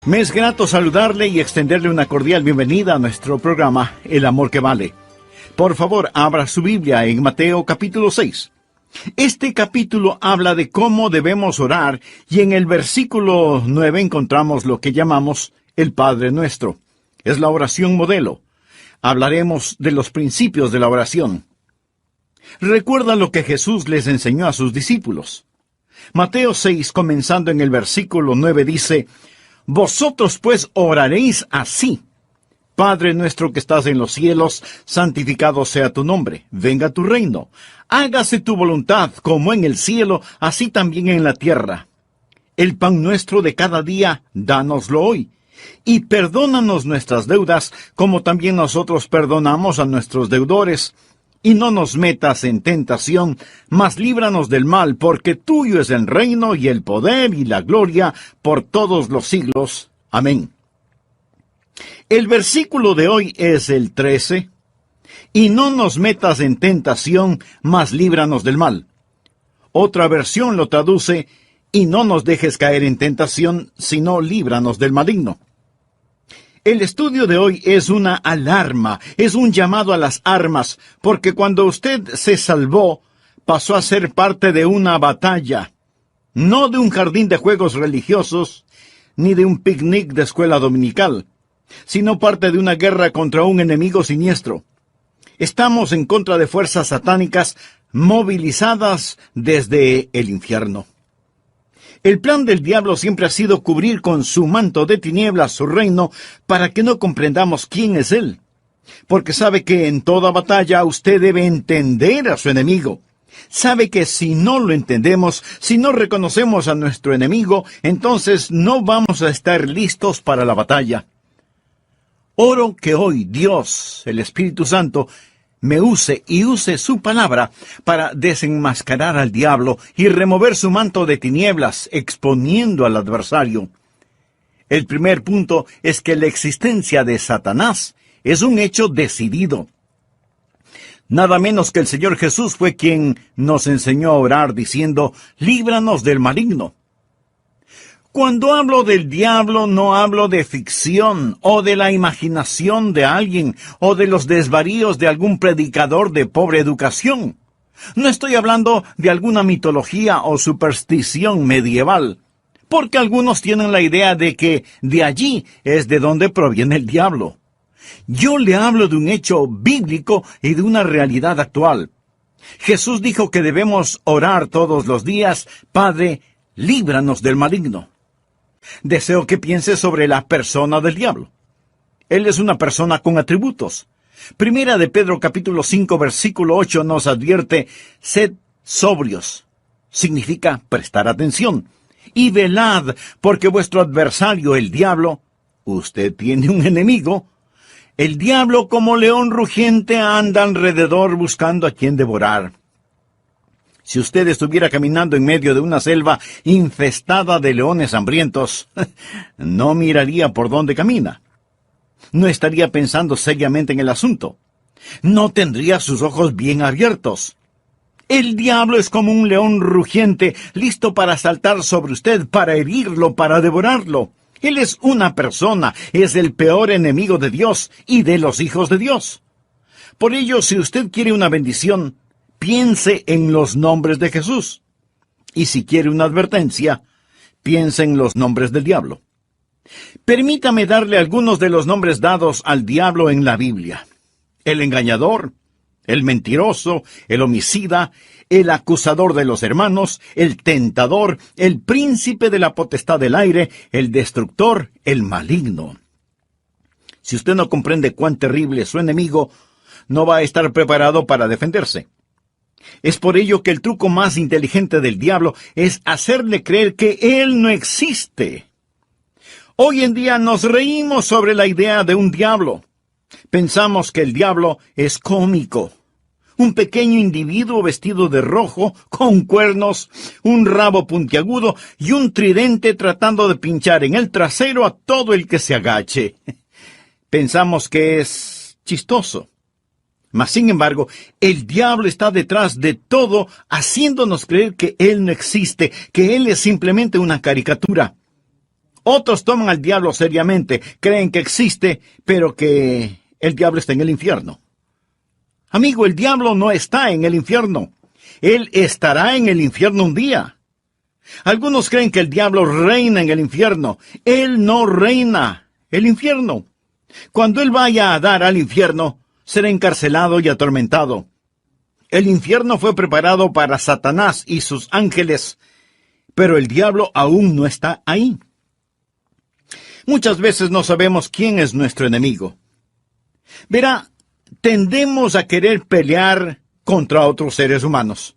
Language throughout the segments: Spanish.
Me es grato saludarle y extenderle una cordial bienvenida a nuestro programa El Amor que Vale. Por favor, abra su Biblia en Mateo capítulo 6. Este capítulo habla de cómo debemos orar y en el versículo 9 encontramos lo que llamamos el Padre Nuestro. Es la oración modelo. Hablaremos de los principios de la oración. Recuerda lo que Jesús les enseñó a sus discípulos. Mateo 6, comenzando en el versículo 9, dice: Vosotros pues oraréis así: Padre nuestro que estás en los cielos, santificado sea tu nombre, venga tu reino. Hágase tu voluntad, como en el cielo, así también en la tierra. El pan nuestro de cada día, dánoslo hoy. Y perdónanos nuestras deudas, como también nosotros perdonamos a nuestros deudores. Y no nos metas en tentación, mas líbranos del mal, porque tuyo es el reino y el poder y la gloria por todos los siglos. Amén. El versículo de hoy es el 13. Y no nos metas en tentación, mas líbranos del mal. Otra versión lo traduce: y no nos dejes caer en tentación, sino líbranos del maligno. El estudio de hoy es una alarma, es un llamado a las armas, porque cuando usted se salvó, pasó a ser parte de una batalla, no de un jardín de juegos religiosos, ni de un picnic de escuela dominical, sino parte de una guerra contra un enemigo siniestro. Estamos en contra de fuerzas satánicas movilizadas desde el infierno. El plan del diablo siempre ha sido cubrir con su manto de tinieblas su reino para que no comprendamos quién es él. Porque sabe que en toda batalla usted debe entender a su enemigo. Sabe que si no lo entendemos, si no reconocemos a nuestro enemigo, entonces no vamos a estar listos para la batalla. Oro que hoy Dios, el Espíritu Santo, me use y use su palabra para desenmascarar al diablo y remover su manto de tinieblas, exponiendo al adversario. El primer punto es que la existencia de Satanás es un hecho decidido. Nada menos que el Señor Jesús fue quien nos enseñó a orar diciendo: líbranos del maligno. Cuando hablo del diablo, no hablo de ficción, o de la imaginación de alguien, o de los desvaríos de algún predicador de pobre educación. No estoy hablando de alguna mitología o superstición medieval, porque algunos tienen la idea de que de allí es de donde proviene el diablo. Yo le hablo de un hecho bíblico y de una realidad actual. Jesús dijo que debemos orar todos los días: Padre, líbranos del maligno. Deseo que piense sobre la persona del diablo. Él es una persona con atributos. Primera de Pedro capítulo 5 versículo 8 nos advierte: sed sobrios. Significa prestar atención. Y velad, porque vuestro adversario, el diablo, usted tiene un enemigo. El diablo, como león rugiente, anda alrededor buscando a quien devorar. Si usted estuviera caminando en medio de una selva infestada de leones hambrientos, no miraría por dónde camina. No estaría pensando seriamente en el asunto. No tendría sus ojos bien abiertos. El diablo es como un león rugiente, listo para saltar sobre usted, para herirlo, para devorarlo. Él es una persona, es el peor enemigo de Dios y de los hijos de Dios. Por ello, si usted quiere una bendición, piense en los nombres de Jesús. Y si quiere una advertencia, piense en los nombres del diablo. Permítame darle algunos de los nombres dados al diablo en la Biblia: el engañador, el mentiroso, el homicida, el acusador de los hermanos, el tentador, el príncipe de la potestad del aire, el destructor, el maligno. Si usted no comprende cuán terrible es su enemigo, no va a estar preparado para defenderse. Es por ello que el truco más inteligente del diablo es hacerle creer que él no existe. Hoy en día nos reímos sobre la idea de un diablo. Pensamos que el diablo es cómico. Un pequeño individuo vestido de rojo, con cuernos, un rabo puntiagudo y un tridente tratando de pinchar en el trasero a todo el que se agache. Pensamos que es chistoso. Mas, sin embargo, el diablo está detrás de todo, haciéndonos creer que él no existe, que él es simplemente una caricatura. Otros toman al diablo seriamente, creen que existe, pero que el diablo está en el infierno. Amigo, el diablo no está en el infierno. Él estará en el infierno un día. Algunos creen que el diablo reina en el infierno. Él no reina el infierno. Cuando él vaya a dar al infierno, será encarcelado y atormentado. El infierno fue preparado para Satanás y sus ángeles, pero el diablo aún no está ahí. Muchas veces no sabemos quién es nuestro enemigo. Verá, tendemos a querer pelear contra otros seres humanos.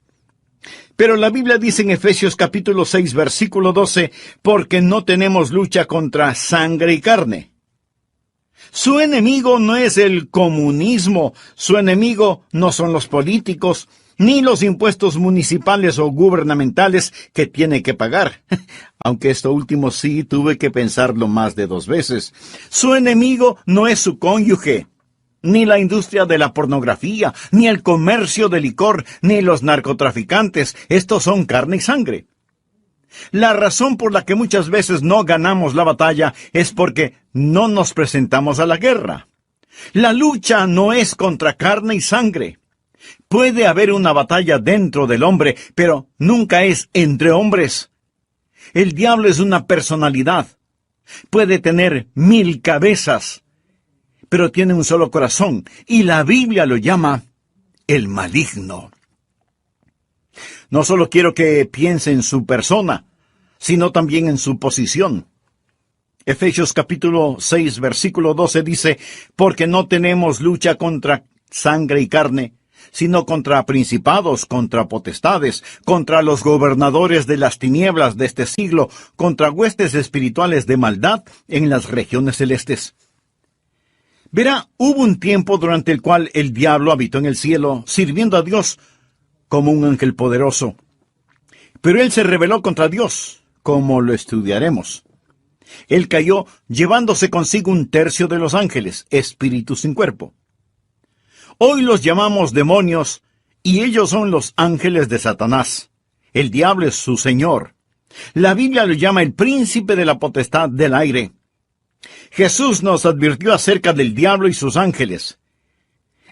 Pero la Biblia dice en Efesios capítulo 6, versículo 12, porque no tenemos lucha contra sangre y carne. Su enemigo no es el comunismo, su enemigo no son los políticos, ni los impuestos municipales o gubernamentales que tiene que pagar. Aunque esto último sí tuve que pensarlo más de 2 veces. Su enemigo no es su cónyuge, ni la industria de la pornografía, ni el comercio de licor, ni los narcotraficantes. Estos son carne y sangre. La razón por la que muchas veces no ganamos la batalla es porque no nos presentamos a la guerra. La lucha no es contra carne y sangre. Puede haber una batalla dentro del hombre, pero nunca es entre hombres. El diablo es una personalidad. Puede tener 1000 cabezas, pero tiene un solo corazón, y la Biblia lo llama el maligno. No solo quiero que piense en su persona, sino también en su posición. Efesios capítulo 6, versículo 12 dice, porque no tenemos lucha contra sangre y carne, sino contra principados, contra potestades, contra los gobernadores de las tinieblas de este siglo, contra huestes espirituales de maldad en las regiones celestes. Verá, hubo un tiempo durante el cual el diablo habitó en el cielo, sirviendo a Dios como un ángel poderoso. Pero él se rebeló contra Dios, como lo estudiaremos. Él cayó llevándose consigo 1/3 de los ángeles, espíritus sin cuerpo. Hoy los llamamos demonios, y ellos son los ángeles de Satanás. El diablo es su señor. La Biblia lo llama el príncipe de la potestad del aire. Jesús nos advirtió acerca del diablo y sus ángeles.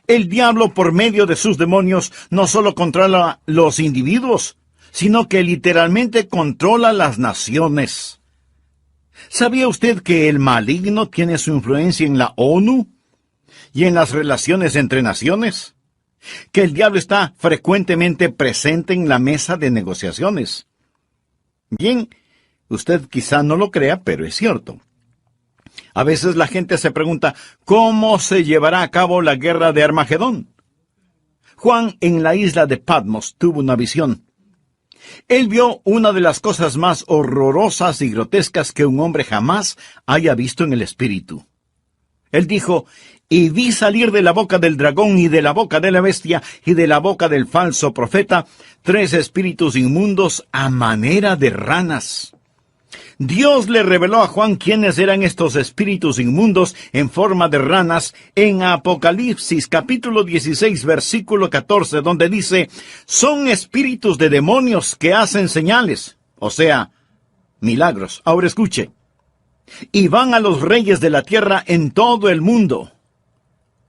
El diablo, por medio de sus demonios, no solo controla los individuos, sino que literalmente controla las naciones. ¿Sabía usted que el maligno tiene su influencia en la ONU y en las relaciones entre naciones? Que el diablo está frecuentemente presente en la mesa de negociaciones. Bien, usted quizá no lo crea, pero es cierto. A veces la gente se pregunta, ¿cómo se llevará a cabo la guerra de Armagedón? Juan, en la isla de Patmos, tuvo una visión. Él vio una de las cosas más horrorosas y grotescas que un hombre jamás haya visto en el espíritu. Él dijo, y vi salir de la boca del dragón y de la boca de la bestia y de la boca del falso profeta 3 espíritus inmundos a manera de ranas. Dios le reveló a Juan quiénes eran estos espíritus inmundos en forma de ranas en Apocalipsis capítulo 16 versículo 14, donde dice, son espíritus de demonios que hacen señales, o sea, milagros. Ahora escuche, y van a los reyes de la tierra en todo el mundo.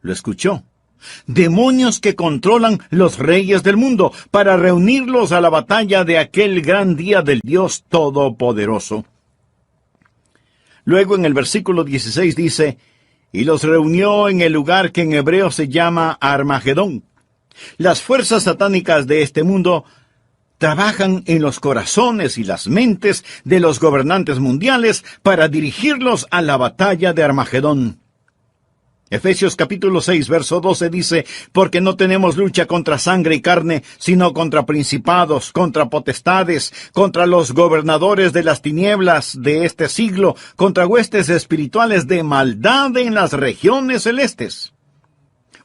¿Lo escuchó? Demonios que controlan los reyes del mundo para reunirlos a la batalla de aquel gran día del Dios Todopoderoso. Luego en el versículo 16 dice, y los reunió en el lugar que en hebreo se llama Armagedón. Las fuerzas satánicas de este mundo trabajan en los corazones y las mentes de los gobernantes mundiales para dirigirlos a la batalla de Armagedón. Efesios capítulo 6, verso 12 dice, porque no tenemos lucha contra sangre y carne, sino contra principados, contra potestades, contra los gobernadores de las tinieblas de este siglo, contra huestes espirituales de maldad en las regiones celestes.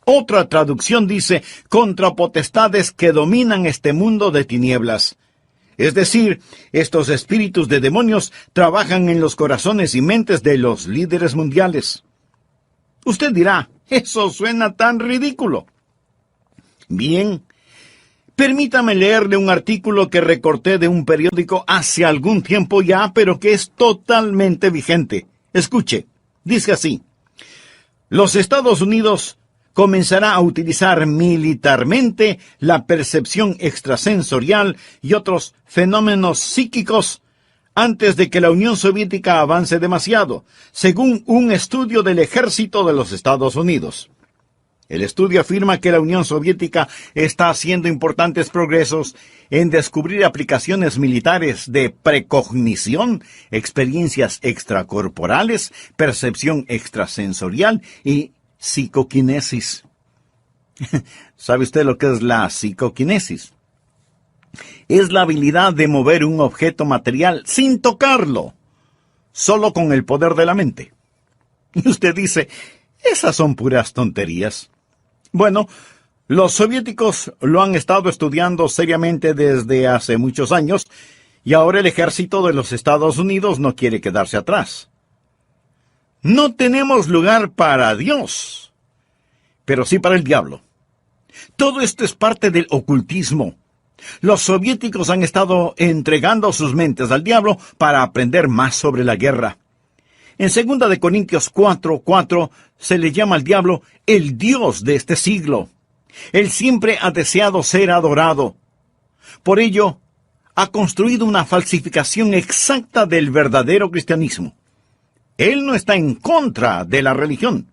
Otra traducción dice, contra potestades que dominan este mundo de tinieblas. Es decir, estos espíritus de demonios trabajan en los corazones y mentes de los líderes mundiales. Usted dirá, eso suena tan ridículo. Bien, Permítame leerle un artículo que recorté de un periódico hace algún tiempo ya, pero que es totalmente vigente. Escuche, dice así: los Estados Unidos comenzará a utilizar militarmente la percepción extrasensorial y otros fenómenos psíquicos antes de que la Unión Soviética avance demasiado, según un estudio del ejército de los Estados Unidos. El estudio afirma que la Unión Soviética está haciendo importantes progresos en descubrir aplicaciones militares de precognición, experiencias extracorporales, percepción extrasensorial y psicoquinesis. ¿Sabe usted lo que es la psicoquinesis? Es la habilidad de mover un objeto material sin tocarlo, solo con el poder de la mente. Y usted dice, esas son puras tonterías. Bueno, los soviéticos lo han estado estudiando seriamente desde hace muchos años, y ahora el ejército de los Estados Unidos no quiere quedarse atrás. No tenemos lugar para Dios, pero sí para el diablo. Todo esto es parte del ocultismo. Los soviéticos han estado entregando sus mentes al diablo para aprender más sobre la guerra. En 2 de Corintios 4:4 se le llama al diablo el Dios de este siglo. Él siempre ha deseado ser adorado. Por ello, ha construido una falsificación exacta del verdadero cristianismo. Él no está en contra de la religión.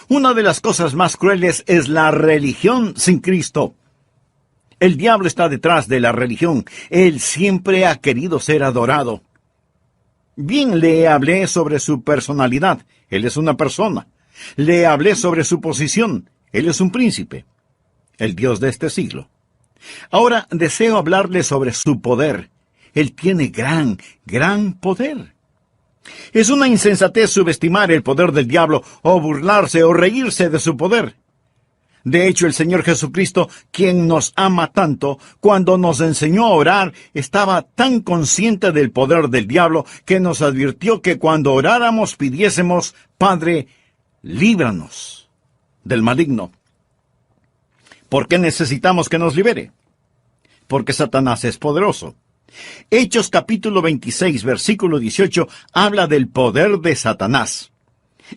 Una de las cosas más crueles es la religión sin Cristo. El diablo está detrás de la religión. Él siempre ha querido ser adorado. Bien, le hablé sobre su personalidad. Él es una persona. Le hablé sobre su posición. Él es un príncipe, el Dios de este siglo. Ahora deseo hablarle sobre su poder. Él tiene gran poder. Es una insensatez subestimar el poder del diablo, o burlarse o reírse de su poder. De hecho, el Señor Jesucristo, quien nos ama tanto, cuando nos enseñó a orar, estaba tan consciente del poder del diablo que nos advirtió que cuando oráramos pidiésemos, Padre, líbranos del maligno. ¿Por qué necesitamos que nos libere? Porque Satanás es poderoso. Hechos capítulo 26, versículo 18, habla del poder de Satanás.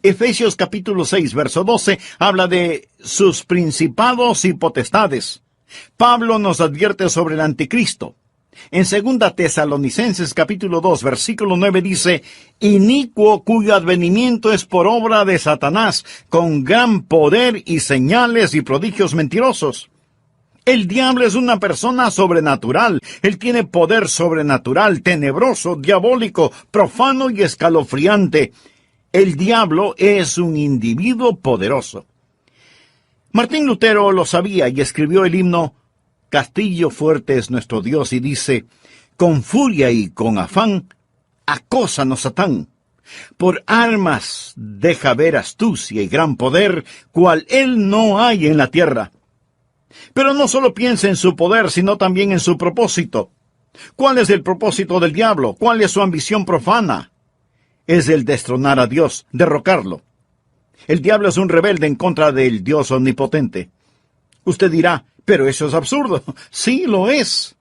Efesios capítulo 6, verso 12, habla de sus principados y potestades. Pablo nos advierte sobre el anticristo. En 2 Tesalonicenses capítulo 2, versículo 9 dice, inicuo cuyo advenimiento es por obra de Satanás, con gran poder y señales y prodigios mentirosos. El diablo es una persona sobrenatural. Él tiene poder sobrenatural, tenebroso, diabólico, profano y escalofriante. El diablo es un individuo poderoso. Martín Lutero lo sabía y escribió el himno Castillo fuerte es nuestro Dios, y dice, con furia y con afán, acósanos Satán. Por armas deja ver astucia y gran poder, cual él no hay en la tierra. Pero no solo piensa en su poder, sino también en su propósito. ¿Cuál es el propósito del diablo? ¿Cuál es su ambición profana? Es el destronar a Dios, derrocarlo. El diablo es un rebelde en contra del Dios omnipotente. Usted dirá, pero eso es absurdo. Sí, lo es.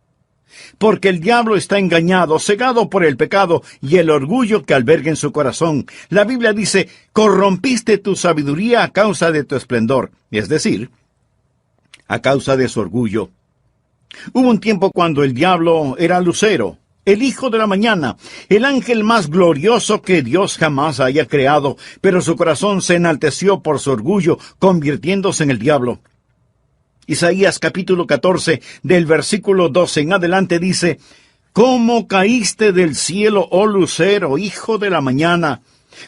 Porque el diablo está engañado, cegado por el pecado y el orgullo que alberga en su corazón. La Biblia dice, corrompiste tu sabiduría a causa de tu esplendor, es decir, a causa de su orgullo. Hubo un tiempo cuando el diablo era Lucero, el hijo de la mañana, el ángel más glorioso que Dios jamás haya creado, pero su corazón se enalteció por su orgullo, convirtiéndose en el diablo. Isaías capítulo 14, del versículo 12 en adelante dice, ¿cómo caíste del cielo, oh lucero, hijo de la mañana?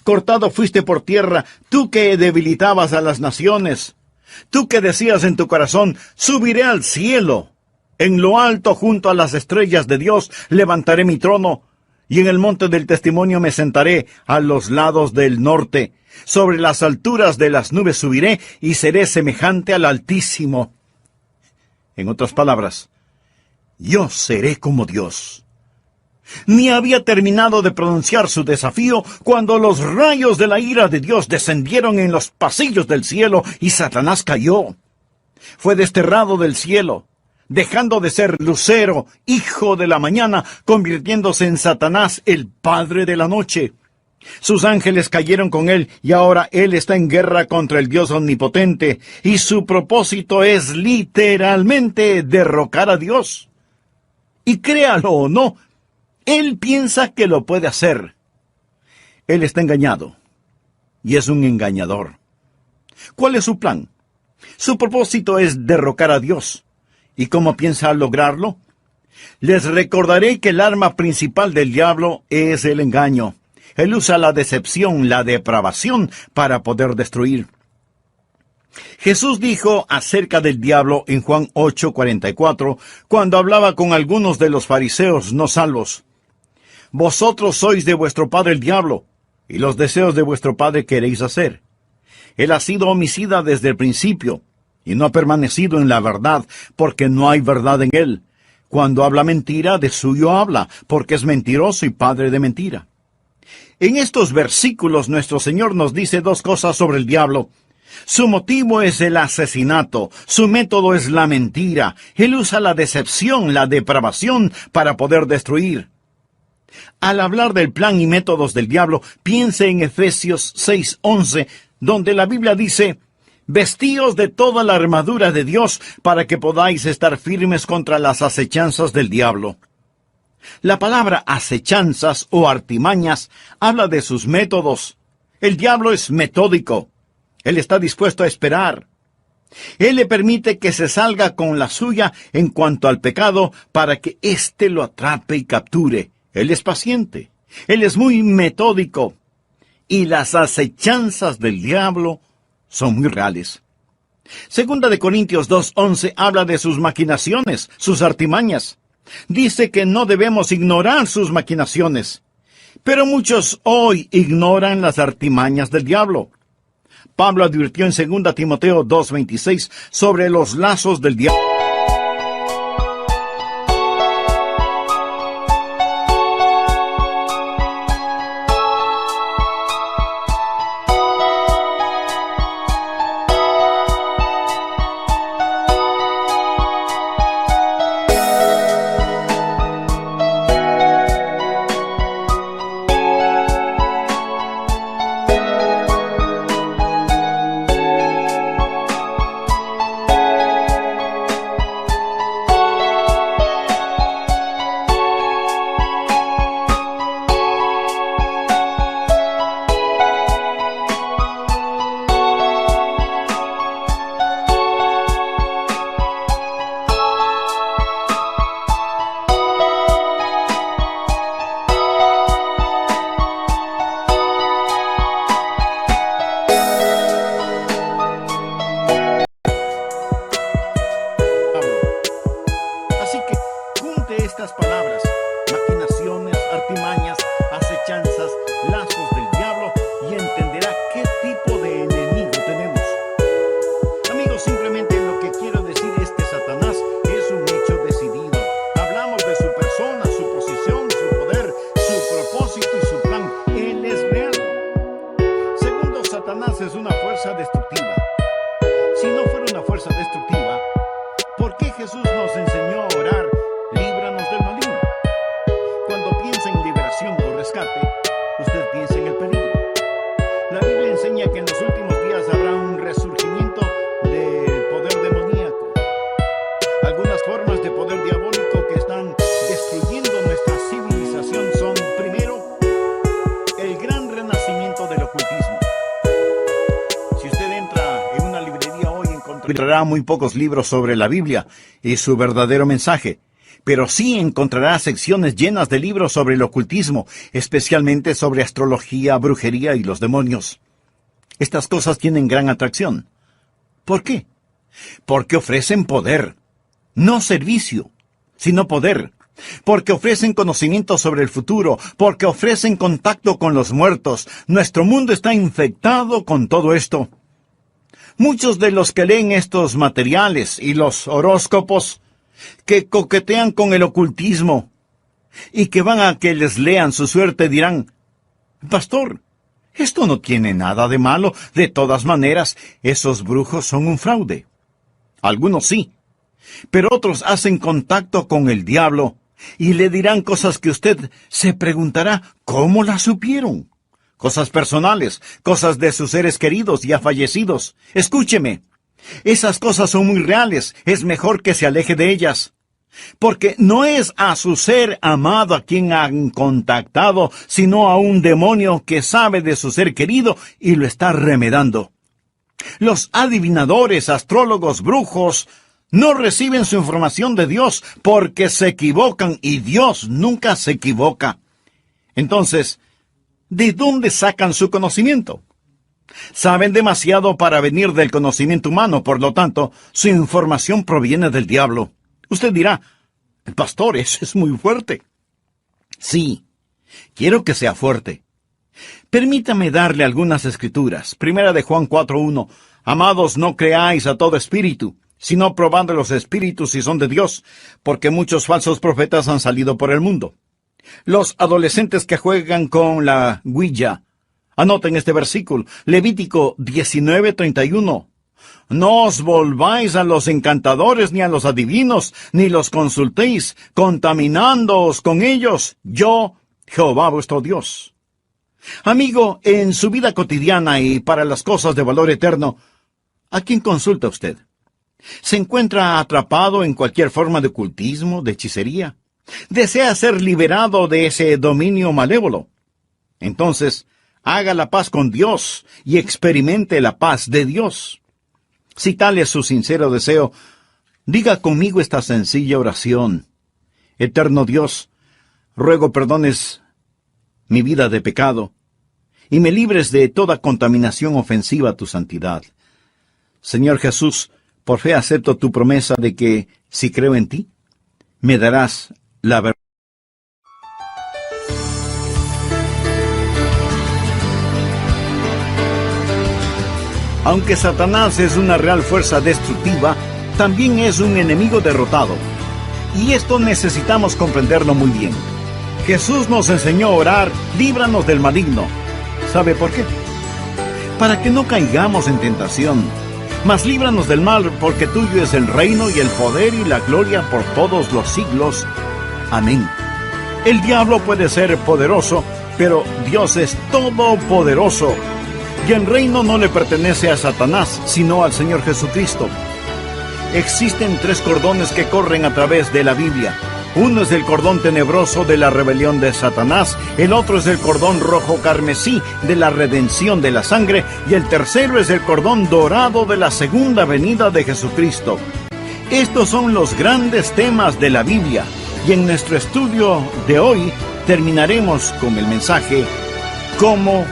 Cortado fuiste por tierra, tú que debilitabas a las naciones. Tú que decías en tu corazón, subiré al cielo. En lo alto, junto a las estrellas de Dios, levantaré mi trono, y en el monte del testimonio me sentaré a los lados del norte. Sobre las alturas de las nubes subiré, y seré semejante al Altísimo. En otras palabras, yo seré como Dios. Ni había terminado de pronunciar su desafío cuando los rayos de la ira de Dios descendieron en los pasillos del cielo y Satanás cayó. Fue desterrado del cielo. dejando de ser Lucero, hijo de la mañana, convirtiéndose en Satanás, el padre de la noche. Sus ángeles cayeron con él y ahora él está en guerra contra el Dios omnipotente y su propósito es literalmente derrocar a Dios. Y créalo o no, él piensa que lo puede hacer. Él está engañado y es un engañador. ¿Cuál es su plan? Su propósito es derrocar a Dios. ¿Y cómo piensa lograrlo? Les recordaré que el arma principal del diablo es el engaño. Él usa la decepción, la depravación, para poder destruir. Jesús dijo acerca del diablo en Juan 8:44, cuando hablaba con algunos de los fariseos no salvos. Vosotros sois de vuestro padre el diablo, y los deseos de vuestro padre queréis hacer. Él ha sido homicida desde el principio, y no ha permanecido en la verdad, porque no hay verdad en él. Cuando habla mentira, de suyo habla, porque es mentiroso y padre de mentira. En estos versículos nuestro Señor nos dice dos cosas sobre el diablo. Su motivo es el asesinato, su método es la mentira. Él usa la decepción, la depravación para poder destruir. Al hablar del plan y métodos del diablo, piense en Efesios 6:11, donde la Biblia dice: vestíos de toda la armadura de Dios para que podáis estar firmes contra las acechanzas del diablo. La palabra acechanzas o artimañas habla de sus métodos. El diablo es metódico. Él está dispuesto a esperar. Él le permite que se salga con la suya en cuanto al pecado para que éste lo atrape y capture. Él es paciente. Él es muy metódico. Y las acechanzas del diablo son muy reales. Segunda de Corintios 2:11 habla de sus maquinaciones, sus artimañas. Dice que no debemos ignorar sus maquinaciones. Pero muchos hoy ignoran las artimañas del diablo. Pablo advirtió en 2 Timoteo 2:26 sobre los lazos del diablo. Estas palabras: maquinaciones, artimañas, acechanzas, lazos del diablo, y entenderá qué tipo de enemigo tenemos. Amigos, simplemente lo que quiero decir es que Satanás es un hecho decidido. Hablamos de su persona, su posición, su poder, su propósito y su plan. Él es real. Segundo, Satanás es una fuerza destructiva. Si no fuera una fuerza destructiva, ¿por qué Jesús nos enseñó a orar: líbranos del maligno? Cuando piensa en liberación o rescate, usted piensa en el peligro. La Biblia enseña que en los últimos días habrá un resurgimiento del poder demoníaco. Algunas formas de poder diabólico que están destruyendo nuestra civilización son, primero, el gran renacimiento del ocultismo. Si usted entra en una librería hoy, encontrará muy pocos libros sobre la Biblia y su verdadero mensaje. Pero sí encontrará secciones llenas de libros sobre el ocultismo, especialmente sobre astrología, brujería y los demonios. Estas cosas tienen gran atracción. ¿Por qué? Porque ofrecen poder, no servicio, sino poder. Porque ofrecen conocimiento sobre el futuro, porque ofrecen contacto con los muertos. Nuestro mundo está infectado con todo esto. Muchos de los que leen estos materiales y los horóscopos, que coquetean con el ocultismo y que van a que les lean su suerte, dirán: pastor, esto no tiene nada de malo. De todas maneras, esos brujos son un fraude. Algunos sí, Pero otros hacen contacto con el diablo y le dirán cosas que usted se preguntará, ¿cómo las supieron? Cosas personales, cosas de sus seres queridos ya fallecidos. Escúcheme, esas cosas son muy reales, es mejor que se aleje de ellas. Porque no es a su ser amado a quien han contactado, sino a un demonio que sabe de su ser querido y lo está remedando. Los adivinadores, astrólogos, brujos, no reciben su información de Dios porque se equivocan y Dios nunca se equivoca. Entonces, ¿de dónde sacan su conocimiento? Saben demasiado para venir del conocimiento humano, por lo tanto, su información proviene del diablo. Usted dirá, pastor, eso es muy fuerte. Sí, quiero que sea fuerte. Permítame darle algunas escrituras. Primera de Juan 4:1. Amados, no creáis a todo espíritu, sino probando los espíritus si son de Dios, porque muchos falsos profetas han salido por el mundo. Los adolescentes que juegan con la Ouija. Anoten este versículo, Levítico 19:31. No os volváis a los encantadores ni a los adivinos, ni los consultéis, contaminándoos con ellos. Yo, Jehová vuestro Dios. Amigo, en su vida cotidiana y para las cosas de valor eterno, ¿a quién consulta usted? ¿Se encuentra atrapado en cualquier forma de ocultismo, de hechicería? ¿Desea ser liberado de ese dominio malévolo? Entonces, haga la paz con Dios y experimente la paz de Dios. Si tal es su sincero deseo, diga conmigo esta sencilla oración. Eterno Dios, ruego perdones mi vida de pecado y me libres de toda contaminación ofensiva a tu santidad. Señor Jesús, por fe acepto tu promesa de que, si creo en ti, me darás la verdad. Aunque Satanás es una real fuerza destructiva, también es un enemigo derrotado. Y esto necesitamos comprenderlo muy bien. Jesús nos enseñó a orar, líbranos del maligno. ¿Sabe por qué? Para que no caigamos en tentación. Mas líbranos del mal, porque tuyo es el reino y el poder y la gloria por todos los siglos. Amén. El diablo puede ser poderoso, pero Dios es todopoderoso. Y el reino no le pertenece a Satanás, sino al Señor Jesucristo. Existen 3 cordones que corren a través de la Biblia. Uno es el cordón tenebroso de la rebelión de Satanás, el otro es el cordón rojo carmesí de la redención de la sangre, y el tercero es el cordón dorado de la segunda venida de Jesucristo. Estos son los grandes temas de la Biblia, y en nuestro estudio de hoy terminaremos con el mensaje ¿Cómo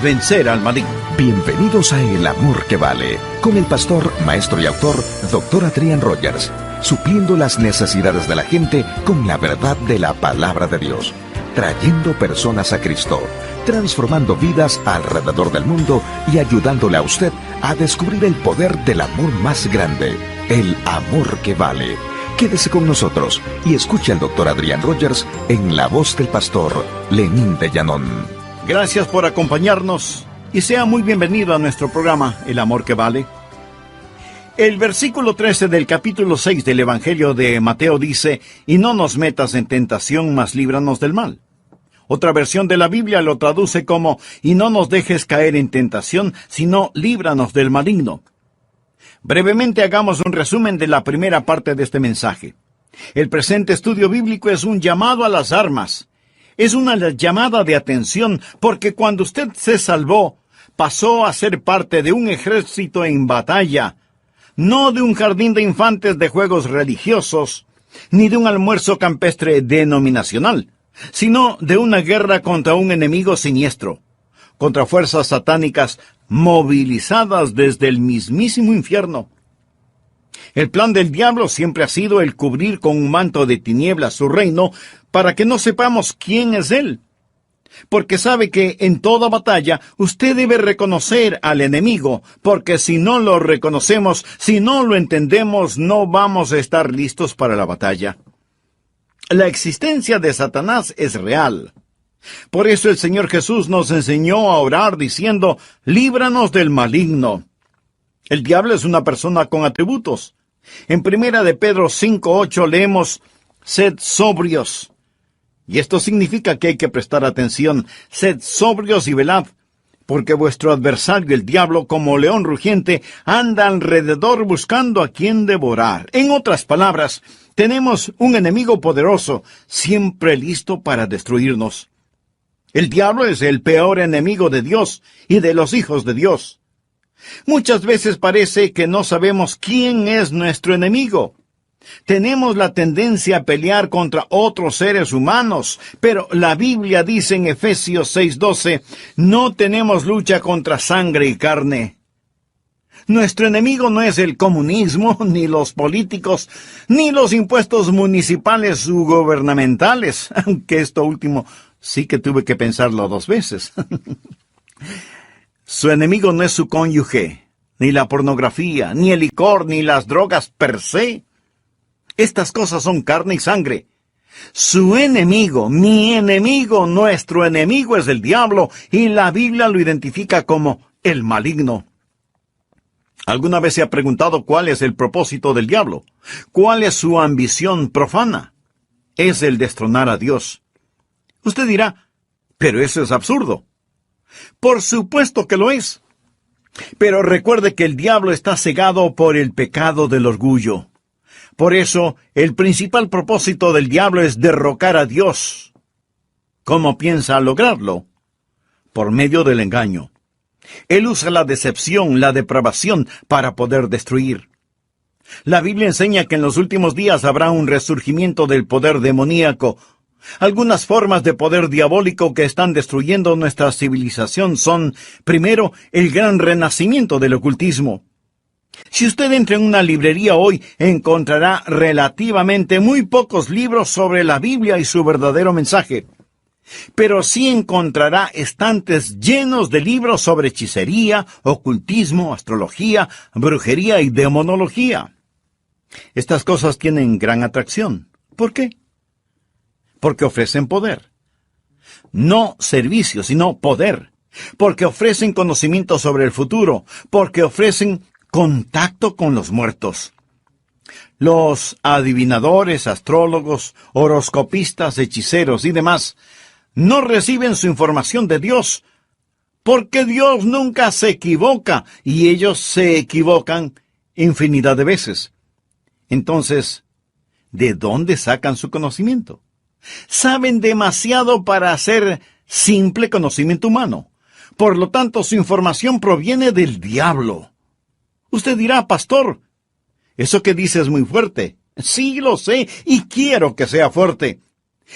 vencer al maligno? Bienvenidos a El Amor que Vale, con el pastor, maestro y autor, Dr. Adrian Rogers, supliendo las necesidades de la gente con la verdad de la palabra de Dios, trayendo personas a Cristo, transformando vidas alrededor del mundo y ayudándole a usted a descubrir el poder del amor más grande, el amor que vale. Quédese con nosotros y escuche al Dr. Adrian Rogers en la voz del pastor Lenín de Llanón. Gracias por acompañarnos y sea muy bienvenido a nuestro programa El Amor que Vale. El versículo 13 del capítulo 6 del Evangelio de Mateo dice, y no nos metas en tentación, mas líbranos del mal. Otra versión de la Biblia lo traduce como, y no nos dejes caer en tentación, sino líbranos del maligno. Brevemente hagamos un resumen de la primera parte de este mensaje. El presente estudio bíblico es un llamado a las armas. Es una llamada de atención porque cuando usted se salvó, pasó a ser parte de un ejército en batalla, no de un jardín de infantes de juegos religiosos, ni de un almuerzo campestre denominacional, sino de una guerra contra un enemigo siniestro, contra fuerzas satánicas movilizadas desde el mismísimo infierno. El plan del diablo siempre ha sido el cubrir con un manto de tinieblas su reino para que no sepamos quién es él. Porque sabe que en toda batalla usted debe reconocer al enemigo, porque si no lo reconocemos, si no lo entendemos, no vamos a estar listos para la batalla. La existencia de Satanás es real. Por eso el Señor Jesús nos enseñó a orar diciendo, líbranos del maligno. El diablo es una persona con atributos. En primera de Pedro 5:8 leemos, sed sobrios. Y esto significa que hay que prestar atención. Sed sobrios y velad, porque vuestro adversario, el diablo, como león rugiente, anda alrededor buscando a quien devorar. En otras palabras, tenemos un enemigo poderoso, siempre listo para destruirnos. El diablo es el peor enemigo de Dios y de los hijos de Dios. Muchas veces parece que no sabemos quién es nuestro enemigo. Tenemos la tendencia a pelear contra otros seres humanos, pero la Biblia dice en Efesios 6:12, no tenemos lucha contra sangre y carne. Nuestro enemigo no es el comunismo, ni los políticos, ni los impuestos municipales u gubernamentales, aunque esto último sí que tuve que pensarlo 2 veces. Su enemigo no es su cónyuge, ni la pornografía, ni el licor, ni las drogas per se. Estas cosas son carne y sangre. Su enemigo, mi enemigo, nuestro enemigo es el diablo, y la Biblia lo identifica como el maligno. ¿Alguna vez se ha preguntado cuál es el propósito del diablo? ¿Cuál es su ambición profana? Es el destronar a Dios. Usted dirá, pero eso es absurdo. Por supuesto que lo es. Pero recuerde que el diablo está cegado por el pecado del orgullo. Por eso, el principal propósito del diablo es derrocar a Dios. ¿Cómo piensa lograrlo? Por medio del engaño. Él usa la decepción, la depravación, para poder destruir. La Biblia enseña que en los últimos días habrá un resurgimiento del poder demoníaco. Algunas formas de poder diabólico que están destruyendo nuestra civilización son, primero, el gran renacimiento del ocultismo. Si usted entra en una librería hoy, encontrará relativamente muy pocos libros sobre la Biblia y su verdadero mensaje. Pero sí encontrará estantes llenos de libros sobre hechicería, ocultismo, astrología, brujería y demonología. Estas cosas tienen gran atracción. ¿Por qué? Porque ofrecen poder. No servicio, sino poder. Porque ofrecen conocimiento sobre el futuro. Porque ofrecen contacto con los muertos. Los adivinadores, astrólogos, horoscopistas, hechiceros y demás no reciben su información de Dios, porque Dios nunca se equivoca y ellos se equivocan infinidad de veces. Entonces, ¿de dónde sacan su conocimiento? Saben demasiado para hacer simple conocimiento humano. Por lo tanto, su información proviene del diablo. Usted dirá, pastor, eso que dice es muy fuerte. Sí, lo sé, y quiero que sea fuerte.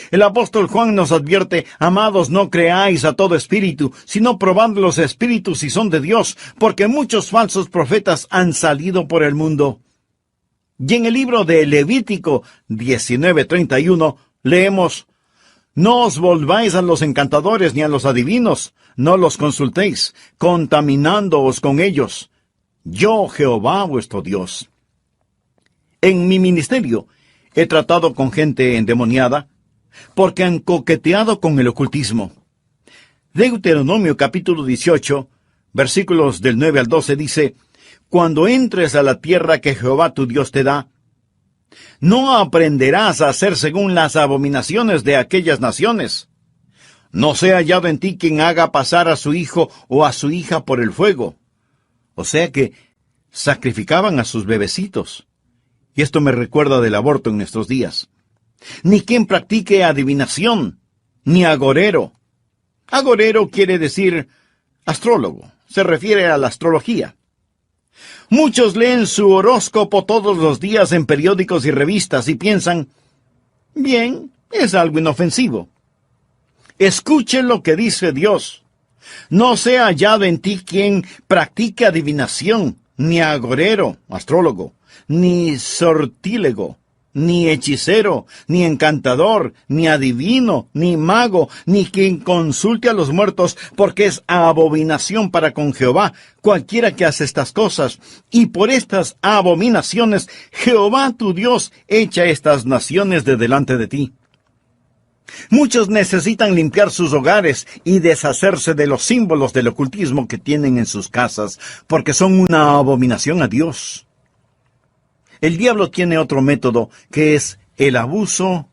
El apóstol Juan nos advierte, amados, no creáis a todo espíritu, sino probad los espíritus si son de Dios, porque muchos falsos profetas han salido por el mundo. Y en el libro de Levítico 19:31 leemos, no os volváis a los encantadores ni a los adivinos, no los consultéis, contaminándoos con ellos. Yo, Jehová, vuestro Dios. En mi ministerio he tratado con gente endemoniada, porque han coqueteado con el ocultismo. Deuteronomio capítulo 18, versículos del 9 al 12 dice, cuando entres a la tierra que Jehová tu Dios te da, no aprenderás a hacer según las abominaciones de aquellas naciones. No sea hallado en ti quien haga pasar a su hijo o a su hija por el fuego. O sea que sacrificaban a sus bebecitos. Y esto me recuerda del aborto en nuestros días. Ni quien practique adivinación, ni agorero. Agorero quiere decir astrólogo, se refiere a la astrología. Muchos leen su horóscopo todos los días en periódicos y revistas y piensan, bien, es algo inofensivo. Escuche lo que dice Dios. No sea hallado en ti quien practique adivinación, ni agorero, astrólogo, ni sortílego, ni hechicero, ni encantador, ni adivino, ni mago, ni quien consulte a los muertos, porque es abominación para con Jehová cualquiera que hace estas cosas. Y por estas abominaciones, Jehová tu Dios echa estas naciones de delante de ti. Muchos necesitan limpiar sus hogares y deshacerse de los símbolos del ocultismo que tienen en sus casas, porque son una abominación a Dios. El diablo tiene otro método, que es el abuso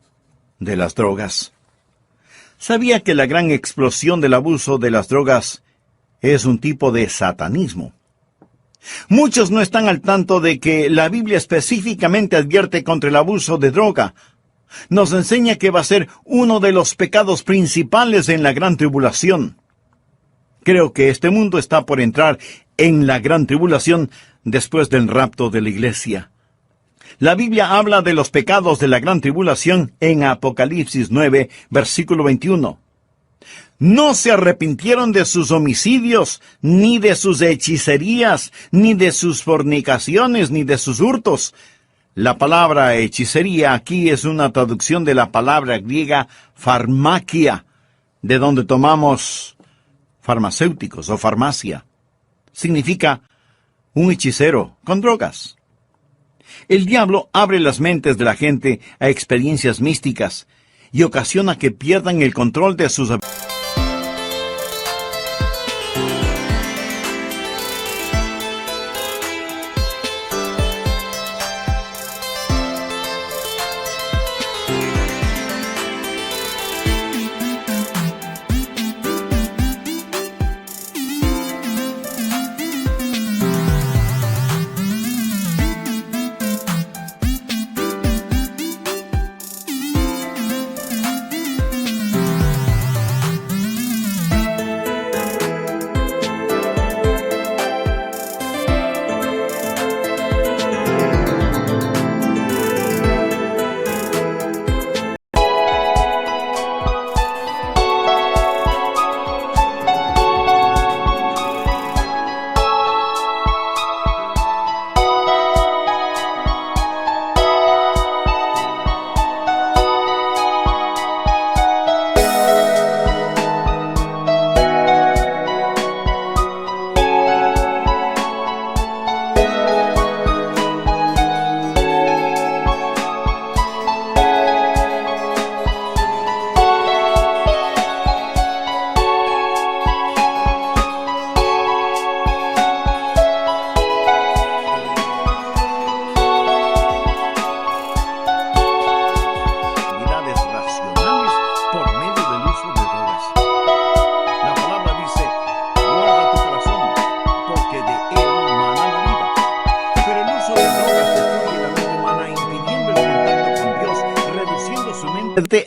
de las drogas. ¿Sabía que la gran explosión del abuso de las drogas es un tipo de satanismo? Muchos no están al tanto de que la Biblia específicamente advierte contra el abuso de droga. Nos enseña que va a ser uno de los pecados principales en la gran tribulación. Creo que este mundo está por entrar en la gran tribulación después del rapto de la iglesia. La Biblia habla de los pecados de la gran tribulación en Apocalipsis 9, versículo 21. No se arrepintieron de sus homicidios, ni de sus hechicerías, ni de sus fornicaciones, ni de sus hurtos. La palabra hechicería aquí es una traducción de la palabra griega farmakia, de donde tomamos farmacéuticos o farmacia. Significa un hechicero con drogas. El diablo abre las mentes de la gente a experiencias místicas y ocasiona que pierdan el control de sus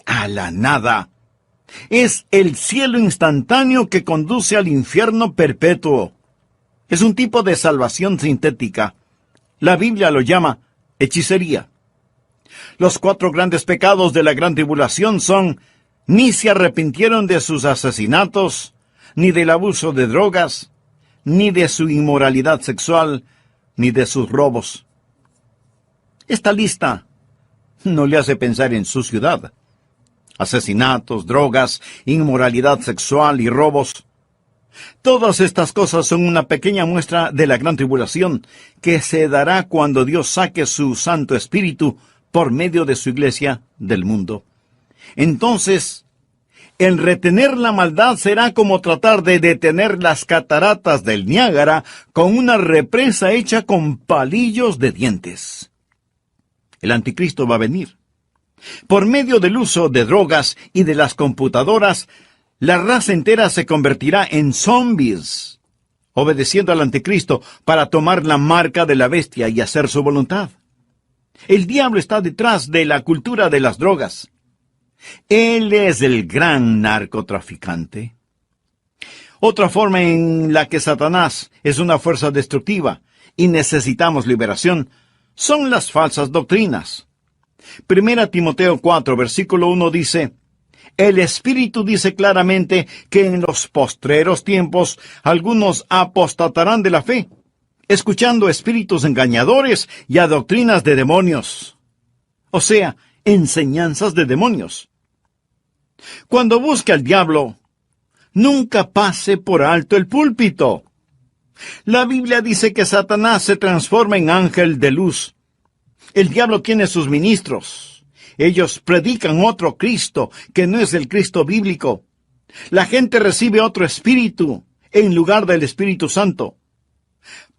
a la nada. Es el cielo instantáneo que conduce al infierno perpetuo. Es un tipo de salvación sintética. La Biblia lo llama hechicería. Los 4 grandes pecados de la gran tribulación son: ni se arrepintieron de sus asesinatos, ni del abuso de drogas, ni de su inmoralidad sexual, ni de sus robos. Esta lista no le hace pensar en su ciudad. Asesinatos, drogas, inmoralidad sexual y robos. Todas estas cosas son una pequeña muestra de la gran tribulación que se dará cuando Dios saque su Santo Espíritu por medio de su iglesia del mundo. Entonces, el retener la maldad será como tratar de detener las cataratas del Niágara con una represa hecha con palillos de dientes. El anticristo va a venir. Por medio del uso de drogas y de las computadoras, la raza entera se convertirá en zombies, obedeciendo al anticristo para tomar la marca de la bestia y hacer su voluntad. El diablo está detrás de la cultura de las drogas. Él es el gran narcotraficante. Otra forma en la que Satanás es una fuerza destructiva y necesitamos liberación son las falsas doctrinas. 1 Timoteo 4, versículo 1 dice: el Espíritu dice claramente que en los postreros tiempos algunos apostatarán de la fe, escuchando espíritus engañadores y a doctrinas de demonios. O sea, enseñanzas de demonios. Cuando busque al diablo, nunca pase por alto el púlpito. La Biblia dice que Satanás se transforma en ángel de luz. El diablo tiene sus ministros. Ellos predican otro Cristo que no es el Cristo bíblico. La gente recibe otro espíritu en lugar del Espíritu Santo.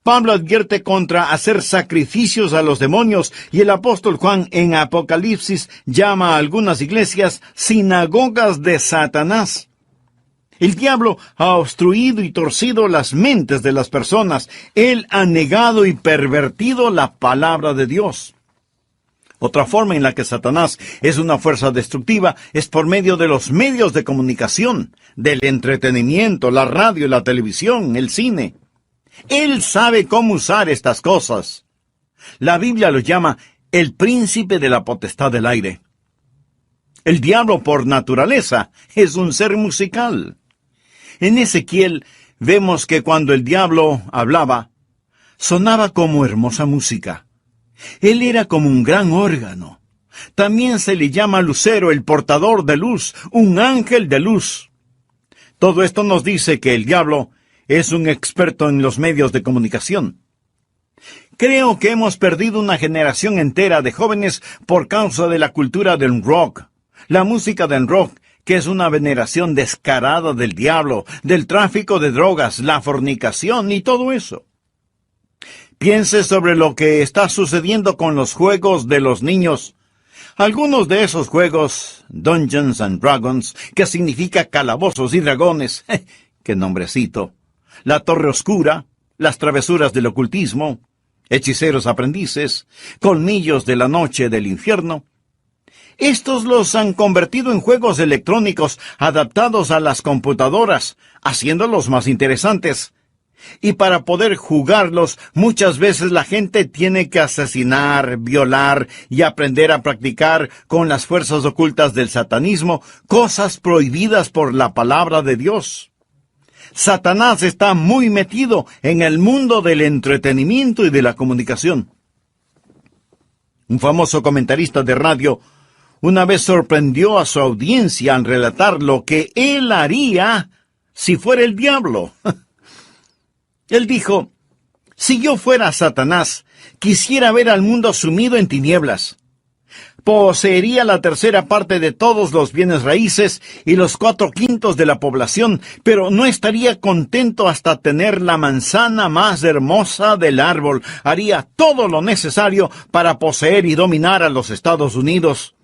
Pablo advierte contra hacer sacrificios a los demonios y el apóstol Juan en Apocalipsis llama a algunas iglesias sinagogas de Satanás. El diablo ha obstruido y torcido las mentes de las personas. Él ha negado y pervertido la palabra de Dios. Otra forma en la que Satanás es una fuerza destructiva es por medio de los medios de comunicación, del entretenimiento, la radio, la televisión, el cine. Él sabe cómo usar estas cosas. La Biblia lo llama el príncipe de la potestad del aire. El diablo por naturaleza es un ser musical. En Ezequiel vemos que cuando el diablo hablaba, sonaba como hermosa música. Él era como un gran órgano. También se le llama lucero, el portador de luz, un ángel de luz. Todo esto nos dice que el diablo es un experto en los medios de comunicación. Creo que hemos perdido una generación entera de jóvenes por causa de la cultura del rock. La música del rock, que es una veneración descarada del diablo, del tráfico de drogas, la fornicación y todo eso. Piense sobre lo que está sucediendo con los juegos de los niños. Algunos de esos juegos, Dungeons and Dragons, que significa calabozos y dragones, ¡qué nombrecito! La Torre Oscura, las travesuras del ocultismo, hechiceros aprendices, colmillos de la noche del infierno. Estos los han convertido en juegos electrónicos adaptados a las computadoras, haciéndolos más interesantes. Y para poder jugarlos, muchas veces la gente tiene que asesinar, violar y aprender a practicar con las fuerzas ocultas del satanismo, cosas prohibidas por la palabra de Dios. Satanás está muy metido en el mundo del entretenimiento y de la comunicación. Un famoso comentarista de radio una vez sorprendió a su audiencia al relatar lo que él haría si fuera el diablo. Él dijo: si yo fuera Satanás, quisiera ver al mundo sumido en tinieblas. Poseería la tercera parte de todos los bienes raíces y los 4/5 de la población, pero no estaría contento hasta tener la manzana más hermosa del árbol. Haría todo lo necesario para poseer y dominar a los Estados Unidos.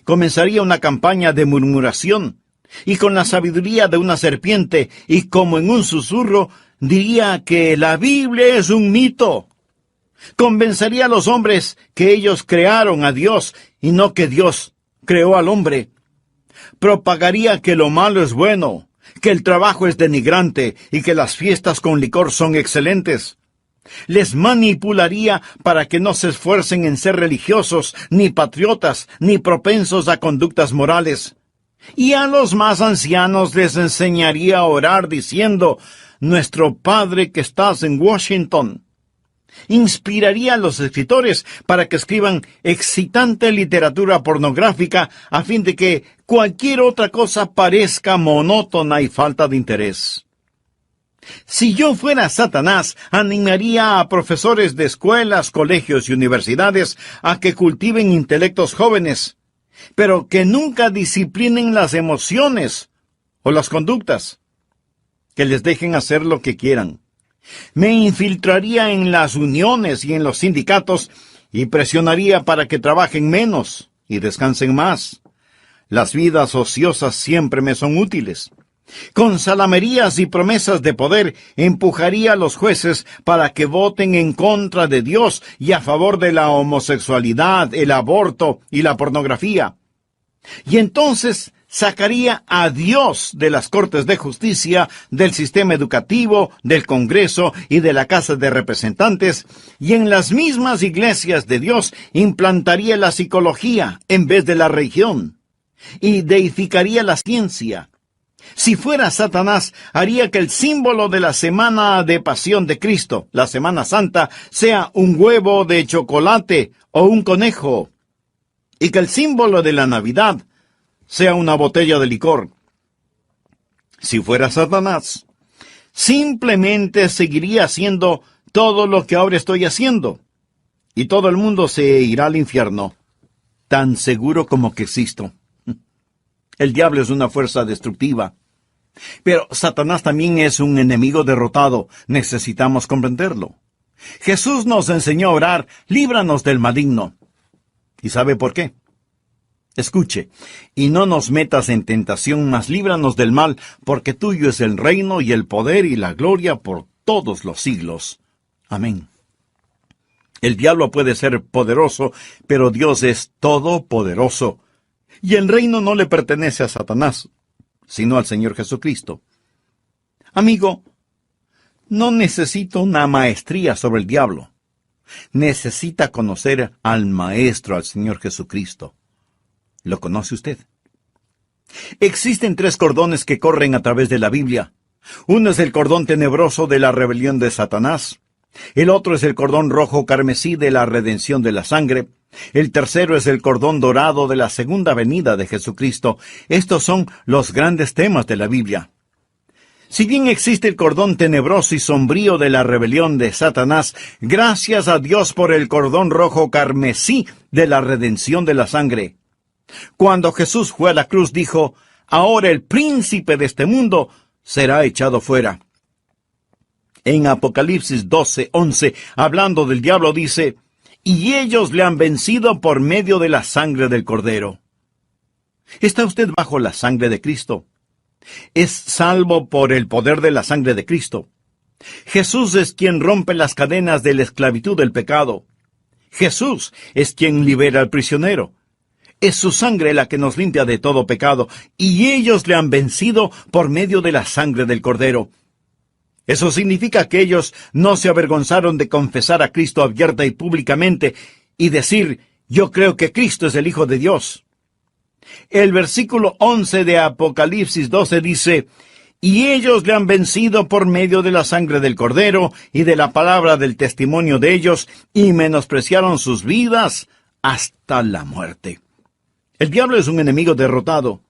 Comenzaría una campaña de murmuración, y con la sabiduría de una serpiente, y como en un susurro, diría que la Biblia es un mito. Convencería a los hombres que ellos crearon a Dios y no que Dios creó al hombre. Propagaría que lo malo es bueno, que el trabajo es denigrante y que las fiestas con licor son excelentes. Les manipularía para que no se esfuercen en ser religiosos, ni patriotas, ni propensos a conductas morales. Y a los más ancianos les enseñaría a orar diciendo: Nuestro Padre que estás en Washington. Inspiraría a los escritores para que escriban excitante literatura pornográfica a fin de que cualquier otra cosa parezca monótona y falta de interés. Si yo fuera Satanás, animaría a profesores de escuelas, colegios y universidades a que cultiven intelectos jóvenes, pero que nunca disciplinen las emociones o las conductas, que les dejen hacer lo que quieran. Me infiltraría en las uniones y en los sindicatos y presionaría para que trabajen menos y descansen más. Las vidas ociosas siempre me son útiles. Con salamerías y promesas de poder empujaría a los jueces para que voten en contra de Dios y a favor de la homosexualidad, el aborto y la pornografía. Y entonces sacaría a Dios de las Cortes de Justicia, del sistema educativo, del Congreso y de la Casa de Representantes, y en las mismas iglesias de Dios implantaría la psicología en vez de la religión, y deificaría la ciencia. Si fuera Satanás, haría que el símbolo de la semana de pasión de Cristo, la Semana Santa, sea un huevo de chocolate o un conejo, y que el símbolo de la Navidad sea una botella de licor. Si fuera Satanás, simplemente seguiría haciendo todo lo que ahora estoy haciendo, y todo el mundo se irá al infierno, tan seguro como que existo. El diablo es una fuerza destructiva. Pero Satanás también es un enemigo derrotado. Necesitamos comprenderlo. Jesús nos enseñó a orar, líbranos del maligno. ¿Y sabe por qué? Escuche, y no nos metas en tentación, mas líbranos del mal, porque tuyo es el reino y el poder y la gloria por todos los siglos. Amén. El diablo puede ser poderoso, pero Dios es todopoderoso. Y el reino no le pertenece a Satanás, sino al Señor Jesucristo. Amigo, no necesita una maestría sobre el diablo. Necesita conocer al Maestro, al Señor Jesucristo. ¿Lo conoce usted? Existen 3 cordones que corren a través de la Biblia. Uno es el cordón tenebroso de la rebelión de Satanás. El otro es el cordón rojo carmesí de la redención de la sangre. El tercero es el cordón dorado de la segunda venida de Jesucristo. Estos son los grandes temas de la Biblia. Si bien existe el cordón tenebroso y sombrío de la rebelión de Satanás, gracias a Dios por el cordón rojo carmesí de la redención de la sangre. Cuando Jesús fue a la cruz dijo, ahora el príncipe de este mundo será echado fuera. En Apocalipsis 12:11, hablando del diablo, dice, y ellos le han vencido por medio de la sangre del Cordero. ¿Está usted bajo la sangre de Cristo? Es salvo por el poder de la sangre de Cristo. Jesús es quien rompe las cadenas de la esclavitud del pecado. Jesús es quien libera al prisionero. Es su sangre la que nos limpia de todo pecado, y ellos le han vencido por medio de la sangre del Cordero. Eso significa que ellos no se avergonzaron de confesar a Cristo abierta y públicamente y decir, yo creo que Cristo es el Hijo de Dios. El versículo 11 de Apocalipsis 12 dice, y ellos le han vencido por medio de la sangre del Cordero y de la palabra del testimonio de ellos, y menospreciaron sus vidas hasta la muerte. El diablo es un enemigo derrotado.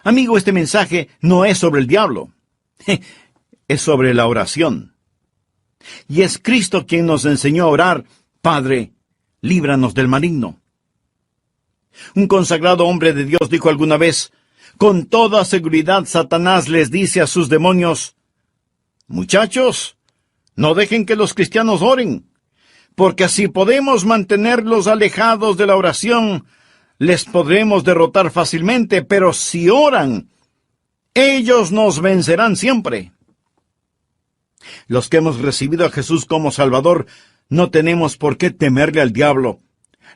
Amigo, este mensaje no es sobre el diablo. Es sobre la oración. Y es Cristo quien nos enseñó a orar, Padre, líbranos del maligno. Un consagrado hombre de Dios dijo alguna vez, con toda seguridad Satanás les dice a sus demonios, muchachos, no dejen que los cristianos oren, porque si podemos mantenerlos alejados de la oración, les podremos derrotar fácilmente, pero si oran, ellos nos vencerán siempre. Los que hemos recibido a Jesús como Salvador, no tenemos por qué temerle al diablo.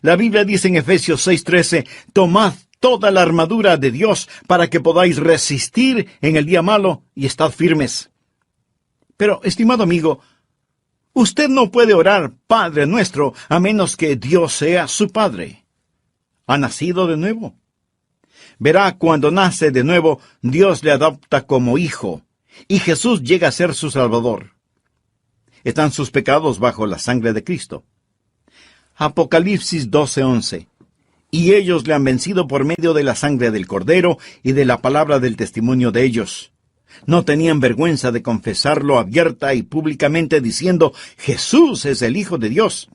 La Biblia dice en Efesios 6:13, tomad toda la armadura de Dios para que podáis resistir en el día malo y estad firmes. Pero, estimado amigo, usted no puede orar Padre nuestro a menos que Dios sea su Padre. ¿Ha nacido de nuevo? Verá, cuando nace de nuevo, Dios le adopta como hijo, y Jesús llega a ser su Salvador. Están sus pecados bajo la sangre de Cristo. Apocalipsis 12:11. Y ellos le han vencido por medio de la sangre del Cordero y de la palabra del testimonio de ellos. No tenían vergüenza de confesarlo abierta y públicamente diciendo, Jesús es el Hijo de Dios.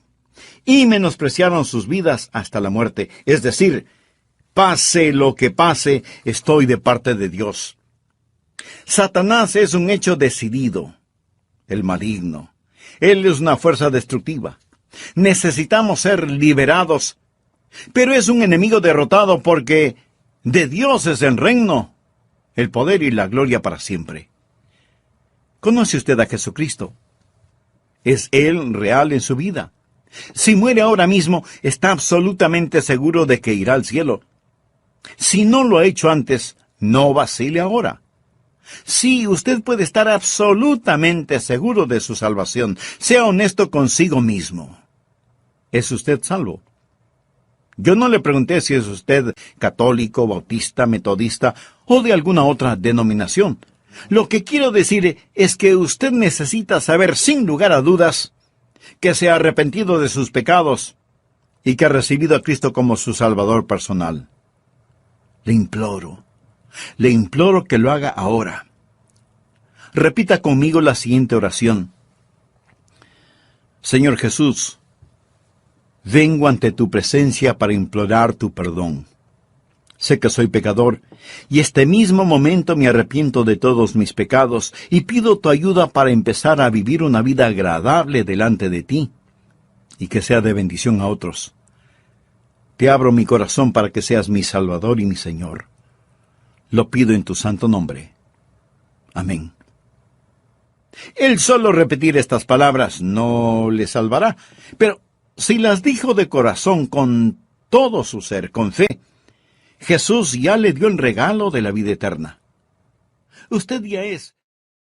Y menospreciaron sus vidas hasta la muerte. Es decir, pase lo que pase, estoy de parte de Dios. Satanás es un hecho decidido, el maligno. Él es una fuerza destructiva. Necesitamos ser liberados, pero es un enemigo derrotado porque de Dios es el reino, el poder y la gloria para siempre. ¿Conoce usted a Jesucristo? ¿Es Él real en su vida? Si muere ahora mismo, está absolutamente seguro de que irá al cielo. Si no lo ha hecho antes, no vacile ahora. Sí, usted puede estar absolutamente seguro de su salvación. Sea honesto consigo mismo. ¿Es usted salvo? Yo no le pregunté si es usted católico, bautista, metodista o de alguna otra denominación. Lo que quiero decir es que usted necesita saber sin lugar a dudas que se ha arrepentido de sus pecados y que ha recibido a Cristo como su Salvador personal. Le imploro que lo haga ahora. Repita conmigo la siguiente oración. Señor Jesús, vengo ante tu presencia para implorar tu perdón. Sé que soy pecador, y este mismo momento me arrepiento de todos mis pecados, y pido tu ayuda para empezar a vivir una vida agradable delante de ti, y que sea de bendición a otros. Te abro mi corazón para que seas mi Salvador y mi Señor. Lo pido en tu santo nombre. Amén. El solo repetir estas palabras no le salvará, pero si las dijo de corazón con todo su ser, con fe, Jesús ya le dio el regalo de la vida eterna. Usted ya es